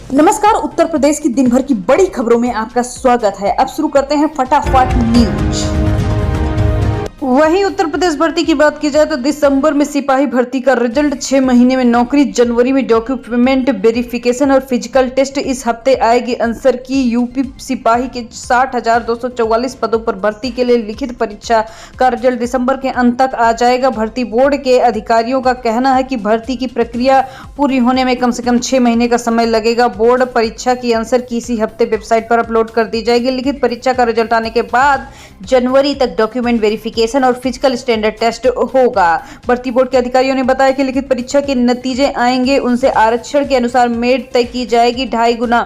नमस्कार। उत्तर प्रदेश की दिन भर की बड़ी खबरों में आपका स्वागत है। अब शुरू करते हैं फटाफट न्यूज। वहीं उत्तर प्रदेश भर्ती की बात की जाए तो दिसंबर में सिपाही भर्ती का रिजल्ट, 6 महीने में नौकरी, जनवरी में डॉक्यूमेंट वेरिफिकेशन और फिजिकल टेस्ट। इस हफ्ते आएगी आंसर की। यूपी सिपाही के 60,244 पदों पर भर्ती के लिए लिखित परीक्षा का रिजल्ट दिसंबर के अंत तक आ जाएगा। भर्ती बोर्ड के अधिकारियों का कहना है कि भर्ती की प्रक्रिया पूरी होने में कम से कम 6 महीने का समय लगेगा। बोर्ड परीक्षा की आंसर की इसी हफ्ते वेबसाइट पर अपलोड कर दी जाएगी। लिखित परीक्षा का रिजल्ट आने के बाद जनवरी तक डॉक्यूमेंट वेरिफिकेशन और फिजिकल स्टैंडर्ड टेस्ट होगा। भर्ती बोर्ड के अधिकारियों ने बताया कि लिखित परीक्षा के नतीजे आएंगे, उनसे आरक्षण के अनुसार मेरिट तय की जाएगी। 2.5 गुना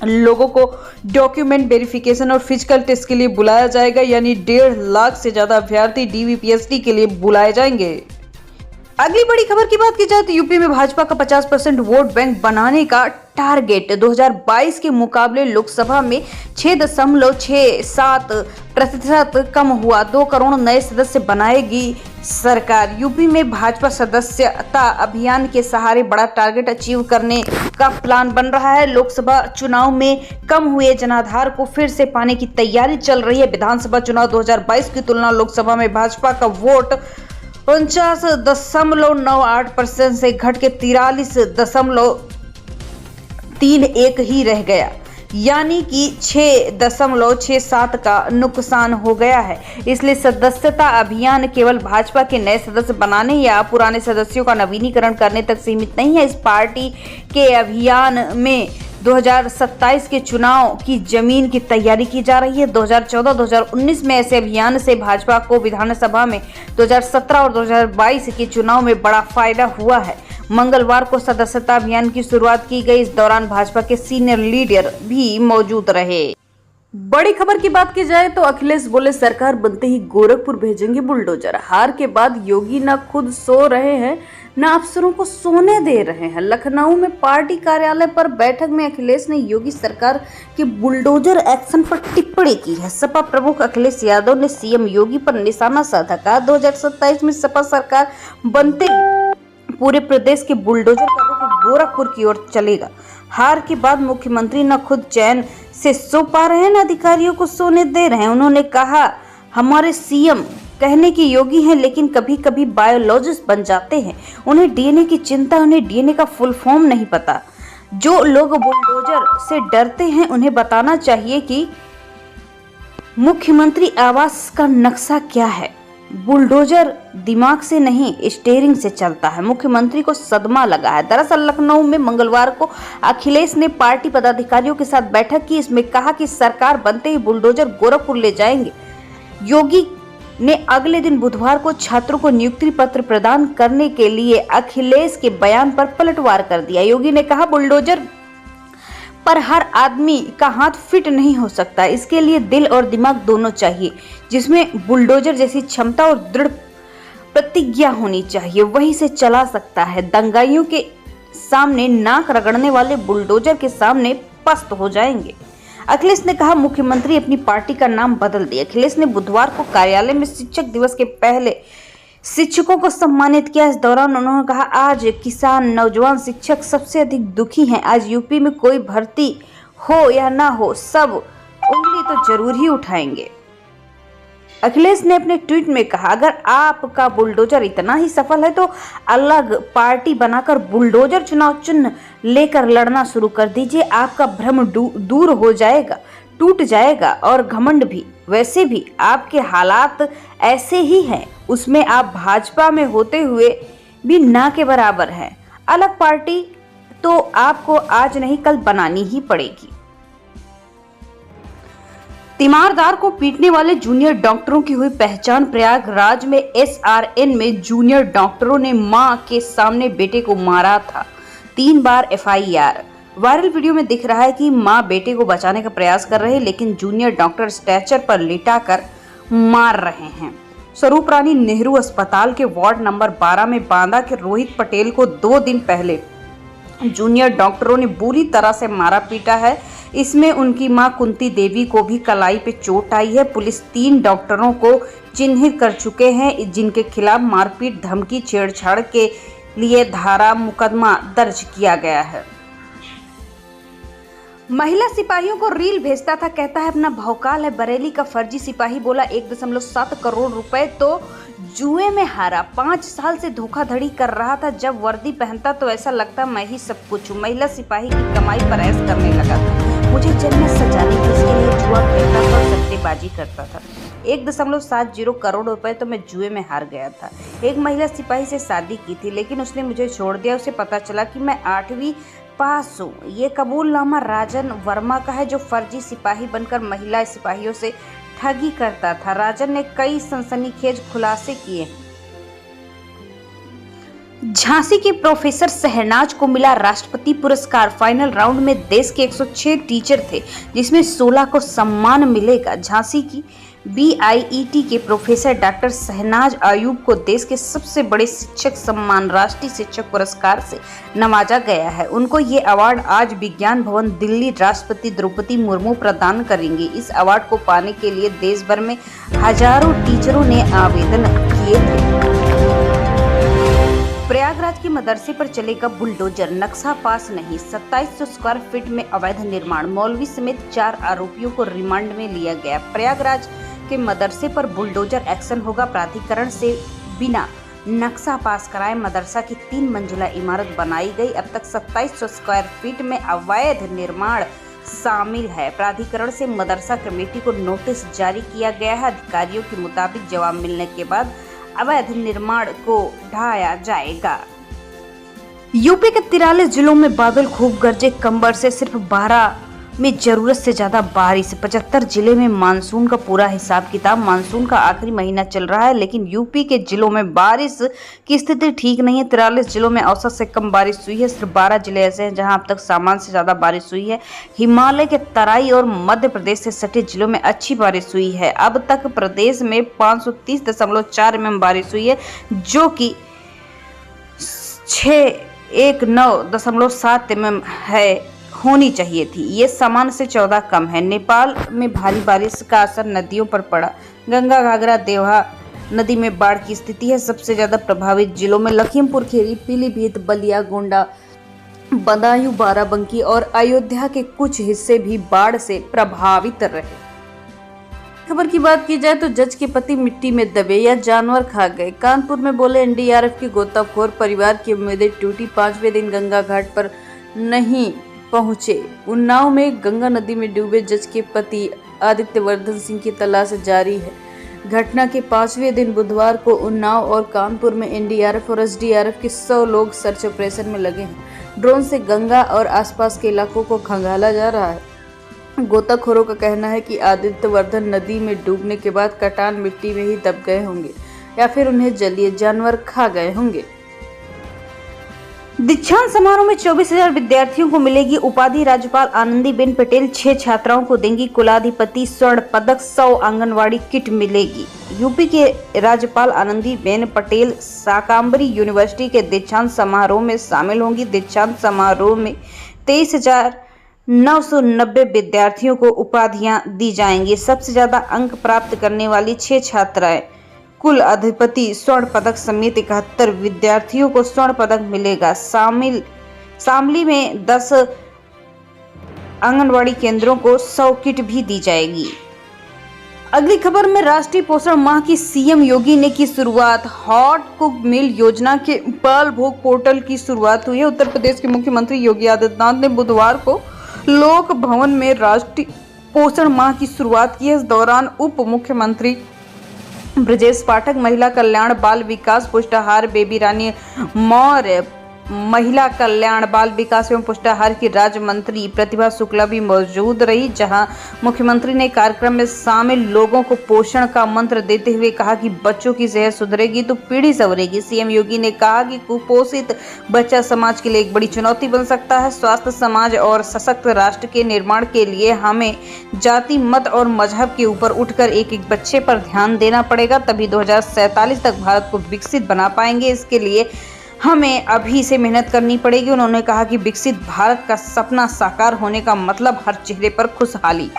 लोगों को डॉक्यूमेंट वेरिफिकेशन और फिजिकल टेस्ट के लिए बुलाया जाएगा, यानी 1.5 लाख से ज्यादा अभ्यर्थी DVPST के लिए बुलाए जाएंगे। अगली बड़ी खबर की बात की जाए तो यूपी में भाजपा का 50% वोट बैंक बनाने का टारगेट 2022 के मुकाबले लोकसभा में 6.67% कम हुआ। 2 करोड़ नए सदस्य बनाएगी सरकार। यूपी में भाजपा सदस्यता अभियान के सहारे बड़ा टारगेट अचीव करने का प्लान बन रहा है। लोकसभा चुनाव में कम हुए जनाधार को फिर से पाने की तैयारी चल रही है। विधानसभा चुनाव 2022 की तुलना लोकसभा में भाजपा का वोट 49.98% से घट के 43.31 ही रह गया, यानी कि 6.67 का नुकसान हो गया है। इसलिए सदस्यता अभियान केवल भाजपा के नए सदस्य बनाने या पुराने सदस्यों का नवीनीकरण करने तक सीमित नहीं है। इस पार्टी के अभियान में 2027 के चुनाव की जमीन की तैयारी की जा रही है। 2014-2019 में ऐसे अभियान से भाजपा को विधानसभा में 2017 और 2022 के चुनाव में बड़ा फायदा हुआ है। मंगलवार को सदस्यता अभियान की शुरुआत की गई। इस दौरान भाजपा के सीनियर लीडर भी मौजूद रहे। बड़ी खबर की बात की जाए तो अखिलेश बोले सरकार बनते ही गोरखपुर भेजेंगे बुलडोजर। हार के बाद योगी न खुद सो रहे हैं न अफसरों को सोने दे रहे हैं। लखनऊ में पार्टी कार्यालय पर बैठक में अखिलेश ने योगी सरकार के बुलडोजर एक्शन पर टिप्पणी की है। सपा प्रमुख अखिलेश यादव ने सीएम योगी पर निशाना साधा। कहा 2027 में सपा सरकार बनते पूरे प्रदेश के बुलडोजर का रुख गोरखपुर की ओर चलेगा। हार के बाद मुख्यमंत्री न खुद चैन से सो पा रहे हैं न अधिकारियों को सोने दे रहे हैं। उन्होंने कहा हमारे सीएम कहने की योगी हैं, लेकिन कभी कभी बायोलॉजिस्ट बन जाते हैं। उन्हें डीएनए की चिंता, उन्हें डीएनए का फुल फॉर्म नहीं पता। जो लोग बुलडोजर से डरते हैं उन्हें बताना चाहिए कि मुख्यमंत्री आवास का नक्शा क्या है। बुलडोजर दिमाग से नहीं स्टीयरिंग से चलता है। मुख्यमंत्री को सदमा लगा है। दरअसल लखनऊ में मंगलवार को अखिलेश ने पार्टी पदाधिकारियों के साथ बैठक की। इसमें कहा कि सरकार बनते ही बुलडोजर गोरखपुर ले जाएंगे। योगी ने अगले दिन बुधवार को छात्रों को नियुक्ति पत्र प्रदान करने के लिए अखिलेश के बयान पर पलटवार कर दिया। योगी ने कहा बुलडोजर पर हर आदमी का हाथ फिट नहीं हो सकता, इसके लिए दिल और दिमाग दोनों चाहिए, जिसमें बुलडोजर जैसी क्षमता और दृढ़ प्रतिज्ञा होनी चाहिए, वही से चला सकता है। दंगाइयों के सामने नाक रगड़ने वाले बुलडोजर के सामने पस्त हो जाएंगे। अखिलेश ने कहा मुख्यमंत्री अपनी पार्टी का नाम बदल दिया। अखिलेश ने बुधवार को कार्यालय में शिक्षक दिवस के पहले शिक्षकों को सम्मानित किया। इस दौरान उन्होंने कहा आज किसान, नौजवान, शिक्षक सबसे अधिक दुखी हैं। आज यूपी में कोई भर्ती हो या ना हो, सब उंगली तो जरूर ही उठाएंगे। अखिलेश ने अपने ट्वीट में कहा अगर आपका बुलडोजर इतना ही सफल है तो अलग पार्टी बनाकर बुलडोजर चुनाव चिन्ह लेकर लड़ना शुरू कर दीजिए। आपका भ्रम दूर हो जाएगा, टूट जाएगा और घमंड भी। वैसे भी आपके हालात ऐसे ही हैं, उसमें आप भाजपा में होते हुए भी ना के बराबर हैं। अलग पार्टी तो आपको आज नहीं कल बनानी ही पड़ेगी। तीमारदार को पीटने वाले जूनियर डॉक्टरों की हुई पहचान। प्रयागराज में SRN में जूनियर डॉक्टरों ने मां के सामने बेटे को मारा था। 3 बार FIR। वायरल वीडियो में दिख रहा है कि मां बेटे को बचाने का प्रयास कर रहे हैं, लेकिन जूनियर डॉक्टर स्ट्रेचर पर लिटाकर मार रहे हैं। स्वरूप रानी नेहरू अस्पताल के वार्ड नंबर 12 में बांदा के रोहित पटेल को 2 दिन पहले जूनियर डॉक्टरों ने बुरी तरह से मारा पीटा है। इसमें उनकी मां कुंती देवी को भी कलाई पे चोट आई है। पुलिस 3 डॉक्टरों को चिन्हित कर चुके हैं, जिनके खिलाफ मारपीट, धमकी, छेड़छाड़ के लिए धारा मुकदमा दर्ज किया गया है। महिला सिपाहियों को रील भेजता था, कहता है अपना भौकाल है। बरेली का फर्जी सिपाही बोला 1.7 करोड़ रुपए तो जुए में हारा। 5 साल से धोखाधड़ी कर रहा था, जब वर्दी पहनता तो ऐसा लगता मैं ही सब कुछ हूँ। महिला सिपाही की कमाई पर ऐश करने लगा था। मुझे जन्नत सजाने की इसके लिए जुआ खेलता था और सट्टेबाजी करता था। 1.70 करोड़ रुपए तो मैं जुए में हार गया था। एक महिला सिपाही से शादी की थी, लेकिन उसने मुझे छोड़ दिया। उसे पता चला कि मैं 8वीं पास हूँ। ये कबूलनामा राजन वर्मा का है, जो फर्जी सिपाही बनकर महिला सिपाहियों से ठगी करता था। राजन ने कई सनसनीखेज खुलासे किए। झांसी के प्रोफेसर शहनाज को मिला राष्ट्रपति पुरस्कार। फाइनल राउंड में देश के 106 टीचर थे, जिसमें 16 को सम्मान मिलेगा। झांसी की BIET के प्रोफेसर डॉक्टर शहनाज आयूब को देश के सबसे बड़े शिक्षक सम्मान राष्ट्रीय शिक्षक पुरस्कार से नवाजा गया है। उनको ये अवार्ड आज विज्ञान भवन दिल्ली राष्ट्रपति द्रौपदी मुर्मू प्रदान करेंगे। इस अवार्ड को पाने के लिए देश भर में हजारों टीचरों ने आवेदन किए थे। प्रयागराज के मदरसे पर चलेगा बुलडोजर, नक्शा पास नहीं। 2700 स्क्वायर फीट में अवैध निर्माण, मौलवी समेत 4 आरोपियों को रिमांड में लिया गया। प्रयागराज के मदरसे पर बुलडोजर एक्शन होगा। प्राधिकरण से बिना नक्शा पास कराए मदरसा की 3 मंजिला इमारत बनाई गई। अब तक 2700 स्क्वायर फीट में अवैध निर्माण शामिल है। प्राधिकरण से मदरसा कमेटी को नोटिस जारी किया गया है। अधिकारियों के मुताबिक जवाब मिलने के बाद अवैध निर्माण को ढाया जाएगा। यूपी के 43 जिलों में बादल खूब गरजे, कम बरसे। सिर्फ 12 में जरूरत से ज्यादा बारिश। 75 जिले में मानसून का पूरा हिसाब किताब। मानसून का आखिरी महीना चल रहा है, लेकिन यूपी के जिलों में बारिश की स्थिति ठीक नहीं है। 43 जिलों में औसत से कम बारिश हुई है। सिर्फ 12 जिले ऐसे हैं जहां अब तक सामान्य से ज्यादा बारिश हुई है। हिमालय के तराई और मध्य प्रदेश से सटे जिलों में अच्छी बारिश हुई है। अब तक प्रदेश में 530.4 mm बारिश हुई है, जो कि 619.7 mm है होनी चाहिए थी। ये सामान्य से 14 कम है। नेपाल में भारी बारिश का असर नदियों पर पड़ा। गंगा घाघरा देवहा नदी में बाढ़ की स्थिति है। सबसे ज्यादा प्रभावित जिलों में लखीमपुर खीरी, पीलीभीत, बलिया, गोंडा, बदायूं, बाराबंकी और अयोध्या के कुछ हिस्से भी बाढ़ से प्रभावित रहे। खबर की बात की जाए तो जज के पति मिट्टी में दबे या जानवर खा गए। कानपुर में बोले NDRF के गोताखोर, परिवार की उम्मीदें टूटी। 5वें दिन गंगा घाट पर नहीं पहुंचे। उन्नाव में गंगा नदी में डूबे जज के पति आदित्यवर्धन सिंह की तलाश जारी है। घटना के 5वें दिन बुधवार को उन्नाव और कानपुर में NDRF और SDRF के 100 लोग सर्च ऑपरेशन में लगे हैं। ड्रोन से गंगा और आसपास के इलाकों को खंगाला जा रहा है। गोताखोरों का कहना है कि आदित्यवर्धन नदी में डूबने के बाद कटान मिट्टी में ही दब गए होंगे या फिर उन्हें जलीय जानवर खा गए होंगे। दीक्षांत समारोह में 24,000 विद्यार्थियों को मिलेगी उपाधि। राज्यपाल आनंदीबेन पटेल 6 छात्राओं को देंगी कुलाधिपति स्वर्ण पदक। 100 आंगनवाड़ी किट मिलेगी। यूपी के राज्यपाल आनंदीबेन पटेल शाकांबरी यूनिवर्सिटी के दीक्षांत समारोह में शामिल होंगी। दीक्षांत समारोह में 23,990 विद्यार्थियों को उपाधियां दी जाएंगी। सबसे ज्यादा अंक प्राप्त करने वाली 6 छात्राएं कुल अधिपति स्वर्ण पदक समेत 71 विद्यार्थियों को स्वर्ण पदक मिलेगा। शामली में 10 आंगनवाड़ी केंद्रों को 100 किट भी दी जाएगी। अगली खबर में राष्ट्रीय पोषण माह की CM योगी ने की शुरुआत। हॉट कुक मील योजना के बाल भोग पोर्टल की शुरुआत हुई है। उत्तर प्रदेश के मुख्यमंत्री योगी आदित्यनाथ ने बुधवार को लोक भवन में राष्ट्रीय पोषण माह की शुरुआत की है। इस दौरान उप मुख्यमंत्री ब्रजेश पाठक, महिला कल्याण बाल विकास पुष्टाहार बेबी रानी मौर्य, महिला कल्याण बाल विकास एवं पुष्टाहार की राज्य मंत्री प्रतिभा शुक्ला भी मौजूद रही। जहां मुख्यमंत्री ने कार्यक्रम में शामिल लोगों को पोषण का मंत्र देते हुए कहा कि बच्चों की सेहत सुधरेगी तो पीढ़ी संवरेगी। CM योगी ने कहा कि कुपोषित बच्चा समाज के लिए एक बड़ी चुनौती बन सकता है। स्वस्थ समाज और सशक्त राष्ट्र के निर्माण के लिए हमें जाति, मत और मजहब के ऊपर उठकर एक एक बच्चे पर ध्यान देना पड़ेगा, तभी 2047 तक भारत को विकसित बना पाएंगे। इसके लिए हमें अभी से मेहनत करनी पड़ेगी। उन्होंने कहा कि विकसित भारत का सपना साकार होने का मतलब हर चेहरे पर खुशहाली।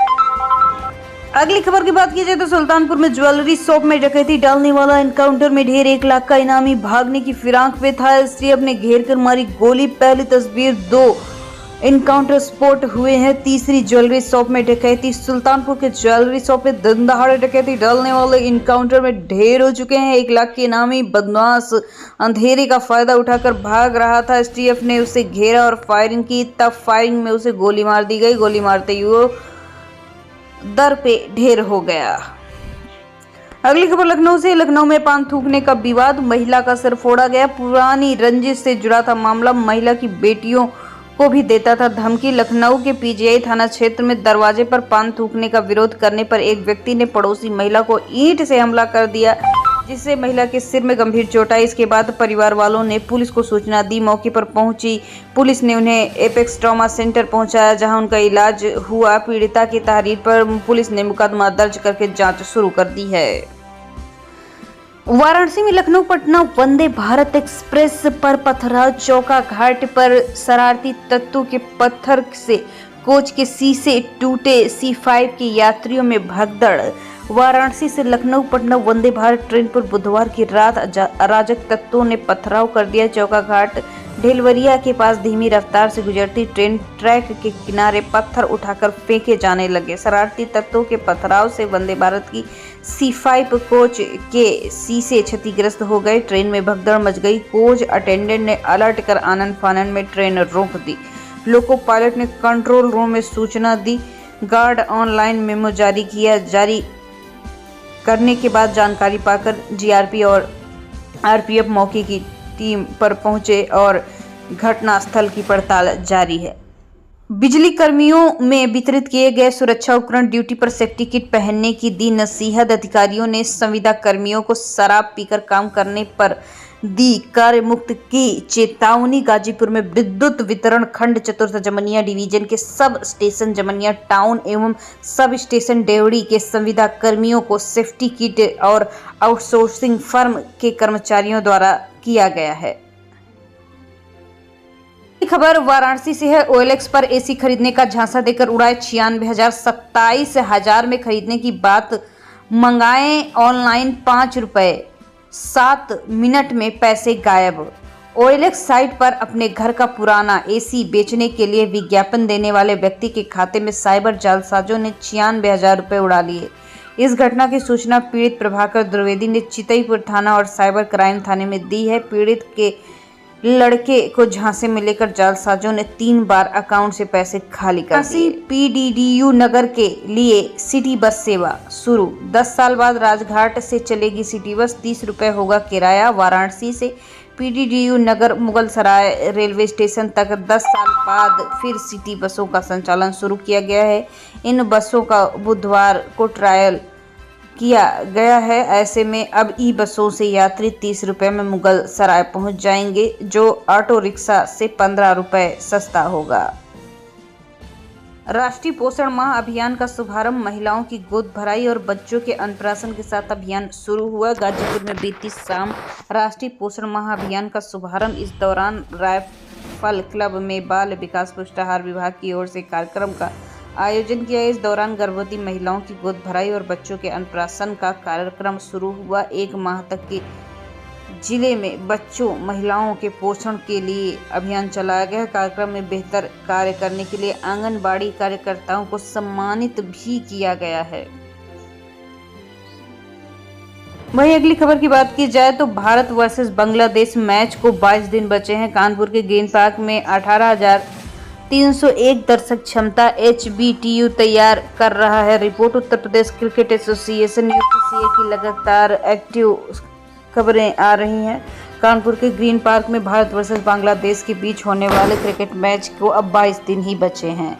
अगली खबर की बात की जाए तो सुल्तानपुर में ज्वेलरी शॉप में डकैती डालने वाला एनकाउंटर में ढेर 1 लाख का इनामी भागने की फिराक में था। एसटीएफ ने घेर कर मारी गोली। पहली तस्वीर 2 इनकाउंटर स्पॉट हुए हैं। तीसरी ज्वेलरी शॉप में डकैती। सुल्तानपुर के ज्वेलरी शॉप में दिन दहाड़े डकैती डालने वाले इनकाउंटर में ढेर हो चुके हैं। 1 लाख के इनामी बदमाश अंधेरे का फायदा उठाकर भाग रहा था। एसटीएफ ने उसे घेरा और फायरिंग की। तब फायरिंग में उसे गोली मार दी गई। गोली मारते ही वो दर पे ढेर हो गया। अगली खबर लखनऊ से। लखनऊ में पान थूकने का विवाद, महिला का सिर फोड़ा गया। पुरानी रंजिश से जुड़ा था मामला। महिला की बेटियों को भी देता था धमकी। लखनऊ के पीजीआई थाना क्षेत्र में दरवाजे पर पान थूकने का विरोध करने पर एक व्यक्ति ने पड़ोसी महिला को ईंट से हमला कर दिया, जिससे महिला के सिर में गंभीर चोट आई। इसके बाद परिवार वालों ने पुलिस को सूचना दी। मौके पर पहुंची पुलिस ने उन्हें एपेक्स ट्रॉमा सेंटर पहुंचाया, जहां उनका इलाज हुआ। पीड़िता की तहरीर पर पुलिस ने मुकदमा दर्ज करके जांच शुरू कर दी है। वाराणसी में लखनऊ पटना वंदे भारत एक्सप्रेस पर पथराव। चौका घाट पर शरारती तत्वों के पत्थर से कोच के शीशे टूटे। C5 के यात्रियों में भगदड़। वाराणसी से लखनऊ पटना वंदे भारत ट्रेन पर बुधवार की रात अराजक तत्वों ने पथराव कर दिया। चौका घाट ढेलवरिया के पास धीमी रफ्तार से गुजरती ट्रेन ट्रैक के किनारे पत्थर उठाकर फेंके जाने लगे। शरारती तत्वों के पथराव से वंदे भारत की C5 कोच के शीशे क्षतिग्रस्त हो गए। ट्रेन में भगदड़ मच गई। कोच अटेंडेंट ने अलर्ट कर आनन फानन में ट्रेन रोक दी। लोको पायलट ने कंट्रोल रूम में सूचना दी। गार्ड ऑनलाइन मेमो जारी किया। जारी करने के बाद जानकारी पाकर जीआरपी और आरपीएफ मौके की टीम पर पहुंचे और घटनास्थल की पड़ताल जारी है। बिजली कर्मियों में वितरित किए गए सुरक्षा उपकरण, ड्यूटी पर सेफ्टी किट पहनने की दी नसीहत। अधिकारियों ने संविदा कर्मियों को शराब पीकर काम करने पर दी कार्य मुक्त की चेतावनी। गाजीपुर में विद्युत वितरण खंड चतुर्थ जमनिया डिवीजन के सब स्टेशन जमनिया टाउन एवं सब स्टेशन डेवड़ी के संविदा कर्मियों को सेफ्टी किट और आउटसोर्सिंग फर्म के कर्मचारियों द्वारा किया गया है। खबर वाराणसी से है। OLX पर एसी खरीदने का झांसा देकर उड़ाए 96,000। 27,000 में खरीदने की बात मंगाए ऑनलाइन 5 रुपए, 7 मिनट में पैसे गायब। OLX साइट पर अपने घर का पुराना एसी बेचने के लिए विज्ञापन देने वाले व्यक्ति के खाते में साइबर जालसाजों ने 96,000 रुपए उड़ा लिए। इस घटना की सूचना पीड़ित प्रभाकर द्विवेदी ने चितईपुर थाना और साइबर क्राइम थाने में दी है। पीड़ित के लड़के को झांसे में लेकर जालसाजों ने 3 बार अकाउंट से पैसे खाली कर दिए। PDDU नगर के लिए सिटी बस सेवा शुरू। 10 साल बाद राजघाट से चलेगी सिटी बस। 30 रुपए होगा किराया। वाराणसी से PDDU नगर मुगल सराय रेलवे स्टेशन तक 10 साल बाद फिर सिटी बसों का संचालन शुरू किया गया है। इन बसों का बुधवार को ट्रायल किया गया है। ऐसे में अब ई बसों से यात्री 30 रुपए में मुगल सराय पहुंच जाएंगे, जो ऑटो रिक्शा से 15 रुपए सस्ता होगा। राष्ट्रीय पोषण माह अभियान का शुभारंभ। महिलाओं की गोद भराई और बच्चों के अन्नप्राशन के साथ अभियान शुरू हुआ। गाजीपुर में बीती शाम राष्ट्रीय पोषण माह अभियान का शुभारंभ। इस दौरान राइफल क्लब में बाल विकास पुष्टाहार विभाग की ओर से कार्यक्रम का आयोजन किया। इस दौरान गर्भवती महिलाओं की गोद भराई और बच्चों के अन्नप्राशन का कार्यक्रम शुरू हुआ। 1 माह तक के जिले में बच्चों महिलाओं के पोषण के लिए अभियान चलाया गया। कार्यक्रम में बेहतर कार्य करने के लिए आंगनबाड़ी कार्यकर्ताओं को सम्मानित भी किया गया है। वहीं अगली खबर की बात की जाए तो भारत वर्सेस बांग्लादेश मैच को 22 दिन बचे हैं। कानपुर के ग्रीन पार्क में 18,301 दर्शक क्षमता HBTU तैयार कर रहा है। Report Uttar Pradesh cricket association UPCA की लगातार एक्टिव खबरें आ रही हैं। कानपुर के ग्रीन पार्क में भारत वर्सेस बांग्लादेश के बीच होने वाले क्रिकेट मैच को अब 22 दिन ही बचे हैं।